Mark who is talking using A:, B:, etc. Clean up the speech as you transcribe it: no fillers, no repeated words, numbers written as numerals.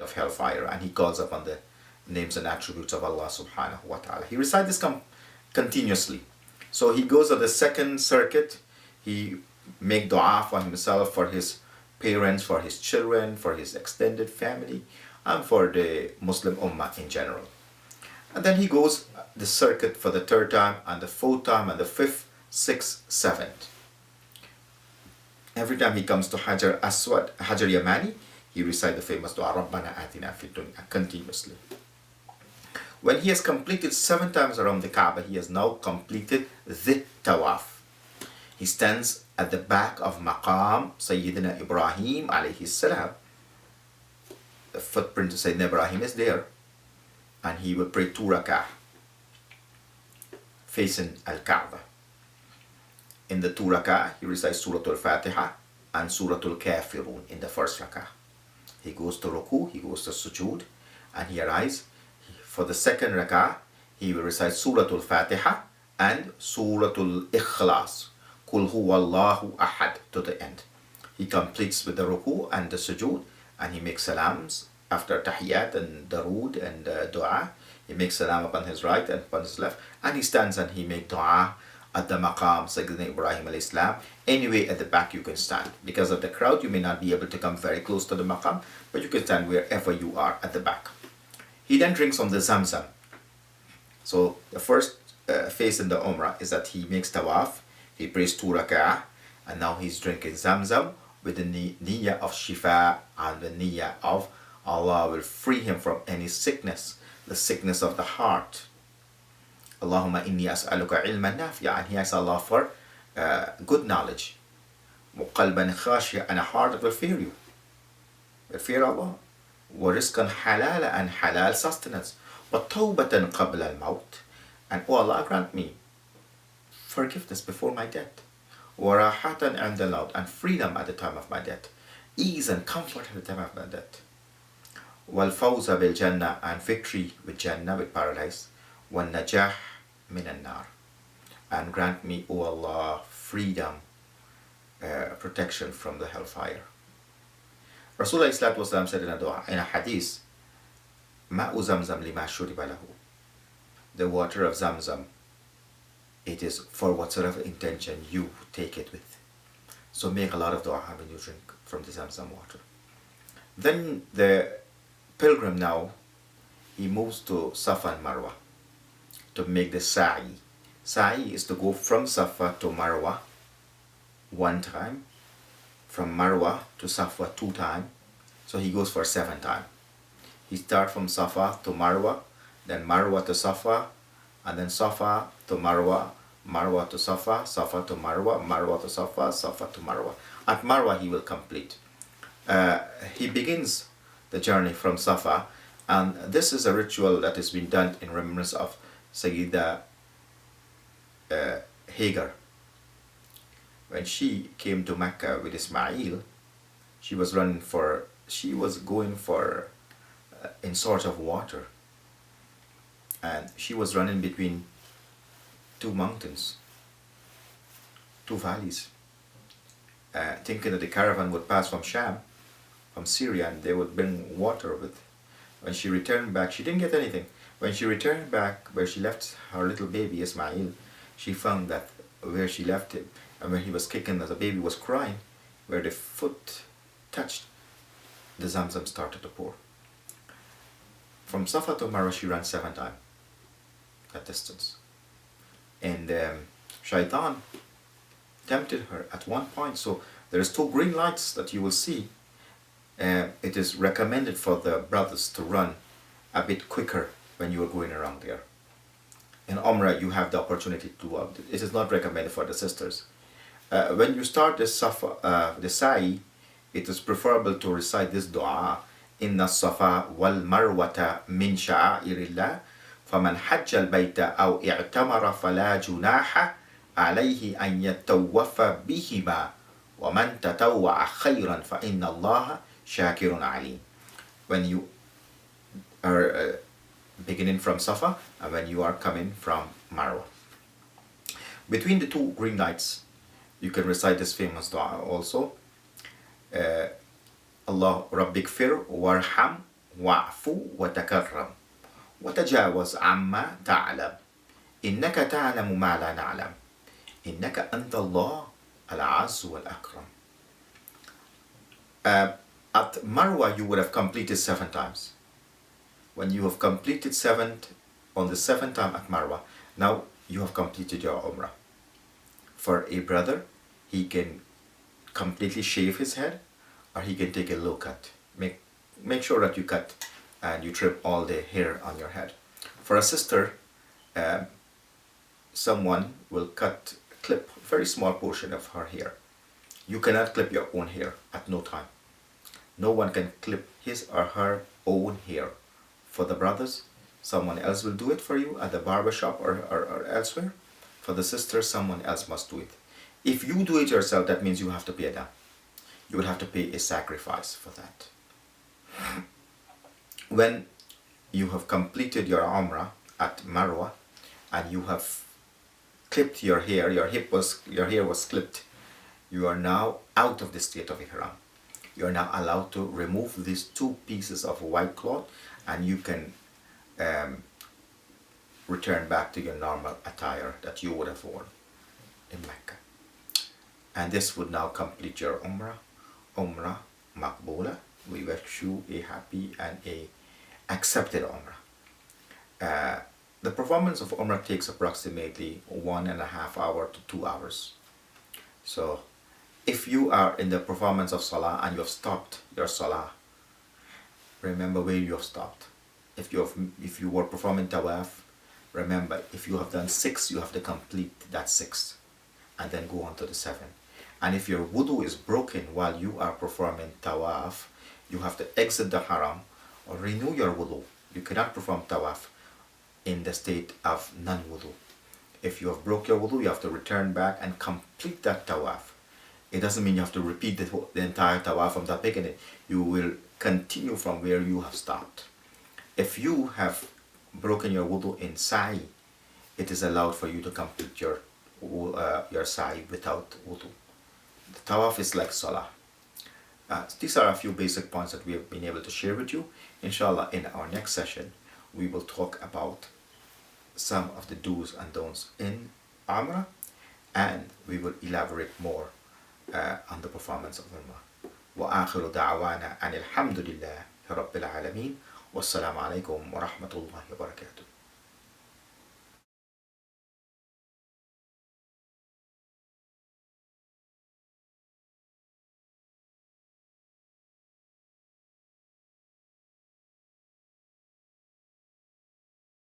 A: of hellfire, and he calls upon the names and attributes of Allah subhanahu wa ta'ala. He recites this continuously. So he goes on the second circuit, he make dua for himself, for his parents, for his children, for his extended family, and for the Muslim Ummah in general. And then he goes the circuit for the third time, and the fourth time, and the fifth, sixth, seventh. Every time he comes to Hajar Aswad, Hajar Yamani, he recites the famous dua, Rabbana atina fid dunya, continuously. When he has completed 7 times around the Kaaba, he has now completed the tawaf. He stands at the back of Maqam Sayyidina Ibrahim alayhi salam. The footprint of Sayyidina Ibrahim is there, and he will pray 2 rak'ah facing Al-Kaaba. In the 2 rak'ah, he recites Surah Al-Fatiha and Surah Al-Kafirun in the first rak'ah. He goes to ruku, he goes to sujood, and he arises. For the second rak'ah, he will recite Surah Al-Fatiha and Surah Al-Ikhlas, Qul huwallahu ahad, to the end. He completes with the ruku and the sujood, and he makes salams after tahiyyat and darood and dua. He makes salam upon his right and upon his left, and he stands and he makes dua at the maqam Sayyidina Ibrahim alayhi salam. Anyway, at the back you can stand. Because of the crowd, you may not be able to come very close to the maqam, but you can stand wherever you are at the back. He then drinks from the Zamzam. So the first phase in the Umrah is that he makes tawaf, he prays 2 rak'ah, and now he's drinking Zamzam with the niyyah of shifa and the niyyah of Allah will free him from any sickness, the sickness of the heart. Allahumma inni as'aluka ilman nafi'a, and he asks Allah for good knowledge. وَقَلْبًا خَاشِعًا, and a heart that will fear you, will fear Allah. وَرِزْقًا حَلَالًا, and halal sustenance. وَتَوْبَةً قَبْلَ الْمَوْتِ, and oh Allah, grant me forgiveness before my death. وَرَاحَةً عِنْدَ الْمَوْتِ, and freedom at the time of my death. Ease and comfort at the time of my death. وَالْفَوْزَ بِالْجَنَّةِ, and victory with Jannah, with paradise. وَالنَّجَاحِ مِنَ النَّارِ, and grant me, O Allah, freedom, protection from the hellfire. Rasulullah said in a dua, in a hadith, مَاءُ زَمْزَمْ لِمَا شُرِبَ لَهُ, the water of Zamzam, it is for whatsoever intention you take it with. So make a lot of dua when you drink from the Zamzam water. Then the pilgrim now, he moves to Safa and Marwa to make the sa'i. Sa'i is to go from Safa to Marwa 1 time, from Marwa to Safa 2 times, so he goes for 7 times. He starts from Safa to Marwa, then Marwa to Safa, and then Safa to Marwa, Marwa to Safa, Safa to Marwa, Marwa to Safa, Safa to Marwa. At Marwa he will complete. He begins the journey from Safa, and this is a ritual that has been done in remembrance of Sayyida Hagar. When she came to Mecca with Ismail, she was going for in search of water, and she was running between 2 mountains, 2 valleys, thinking that the caravan would pass from Sham, from Syria, and they would bring water with. When she returned back, she didn't get anything. When she returned back where she left her little baby Ismail, she found that where she left him, and when he was kicking, as the baby was crying, where the foot touched, the Zamzam started to pour. From Safa to Marwa she ran 7 times that distance. And Shaitan tempted her at one point. So there's 2 green lights that you will see. It is recommended for the brothers to run a bit quicker when you are going around there. In Umrah you have the opportunity to do it. It is not recommended for the sisters. When you start the sa'i, it is preferable to recite this dua, Inna Safa wal Marwata min sha'airillah, faman hajja al-bayta aw i'tamara fala junaha alayhi an yatawwafa bihima, wa man tatawwa'a khayran fa inna Allaha shakirun alim. When you are beginning from Safa and when you are coming from Marwa, between the 2 green lights, you can recite this famous dua also. Allah Rabbik fir warham واعف وتكرم وتجاوز عما تعلم إنك تعلم ما لا نعلم إنك أنت الله العز والأكرم. At Marwa you would have completed 7 times. When you have completed 7 on the 7th time at Marwa, now you have completed your Umrah. For a brother, he can completely shave his head, or he can take a low cut. Make sure that you cut and you trim all the hair on your head. For a sister, someone will clip a very small portion of her hair. You cannot clip your own hair at no time. No one can clip his or her own hair. For the brothers, someone else will do it for you at the barber shop or elsewhere. For the sisters, someone else must do it. If you do it yourself, that means you have to pay a dam. You will have to pay a sacrifice for that. When you have completed your Umrah at Marwa and you have clipped your hair, your hair was clipped, you are now out of the state of Ihram. You are now allowed to remove these 2 pieces of white cloth and you can return back to your normal attire that you would have worn in Mecca. And this would now complete your Umrah. Umrah Maqboola. We wish you a happy and a accepted Umrah. The performance of Umrah takes approximately 1.5 hours to 2 hours. So if you are in the performance of Salah and you have stopped your Salah, remember where you have stopped. If you were performing Tawaf, remember if you have done 6, you have to complete that 6 and then go on to the 7. And if your wudu is broken while you are performing Tawaf, you have to exit the Haram or renew your wudu. You cannot perform Tawaf in the state of non-wudu. If you have broke your wudu, you have to return back and complete that Tawaf. It doesn't mean you have to repeat the entire Tawaf from the beginning. You will continue from where you have stopped. If you have broken your wudu in Sa'i, it is allowed for you to complete your Sa'i without wudu. The Tawaf is like Salah. These are a few basic points that we have been able to share with you. Inshallah, in our next session, we will talk about some of the do's and don'ts in Umrah, and we will elaborate more on the performance of Umrah. وآخر دعوانا أن الحمد لله رب العالمين والسلام عليكم ورحمة الله وبركاته.